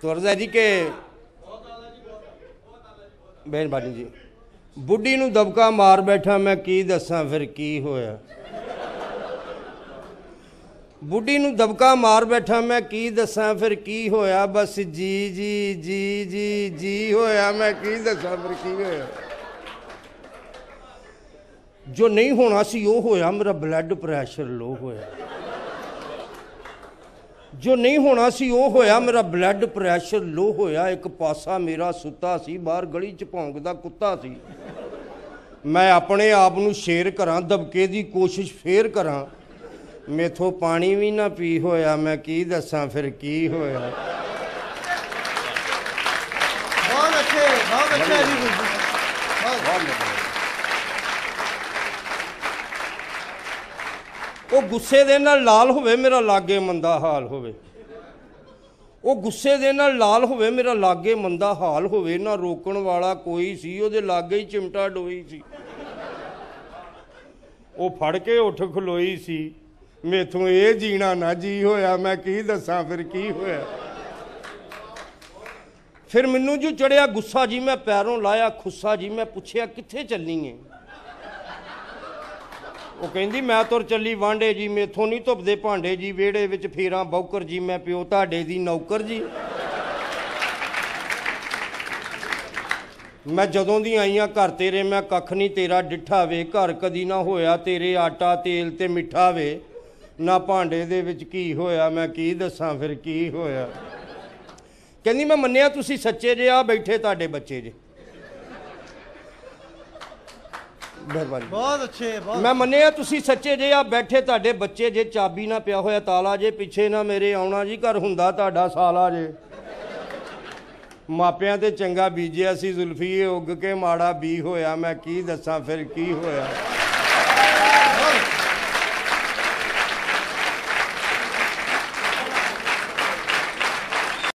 तुरदा जी के मेहरबानी जी बुढ़ी नूं दबका मार बैठा मैं की दसां फिर की होया बुढ़ी नूं दबका मार बैठा मैं की दसां फिर की होया बस जी जी जी जी जी होया मैं की दसां फिर की होया जो नहीं होना सी वो होया मेरा ब्लड प्रैशर लो होया जो नहीं होना सी वो होया मेरा ब्लड प्रैशर लो होया एक पासा मेरा सुता सी बाहर गली च भौंकदा कुत्ता सी मैं अपने आप नूं शेर करां दबके दी कोशिश फेर करां मेथों पानी भी ना पी होया मैं की दसां फिर की होया। बहुत अच्छे वो गुस्से दे नाल लाल होवे मेरा लागे मंदा हाल होवे वो गुस्से दे नाल लाल होवे मेरा लागे मंदा हाल होवे ना रोकण वाला कोई सी ओदे लागे ही चिमटा डोई सी वो फड़ के उठ खलोई सी मेथों ये जीना ना जी होया मैं की दसां फिर की होया। फिर मैनू जो चढ़िया गुस्सा जी मैं पैरों लाया खुस्सा जी मैं पुछया कित्थे चलनी है वो कहंदी मैं तुर चली वांडे जी मेथों नहीं धुपदे भांडे जी वेड़े विच फेरा बौकर जी मैं प्यो तुहाडे दी नौकर जी मैं जदों दी आई हाँ घर तेरे मैं कख नहीं तेरा डिठा वे घर कदी ना होया तेरे आटा तेल ते मिठा वे ना भांडे दे विच की होया मैं की दसां फिर की होया। कहंदी मैं मन्निया तुसी सच्चे जे आ बैठे तुहाडे बच्चे जे बहुत अच्छे मैं मन्निया तुसी सच्चे जे आ बैठे तुहाडे बच्चे जे चाबी ना पिया होया ताला जे पिछे ना मेरे आउणा जी घर हुंदा तुहाडा साला जे मापियां ते चंगा बीजिया सी जुल्फी उग के माड़ा बी होया मैं की दसां फिर की होया।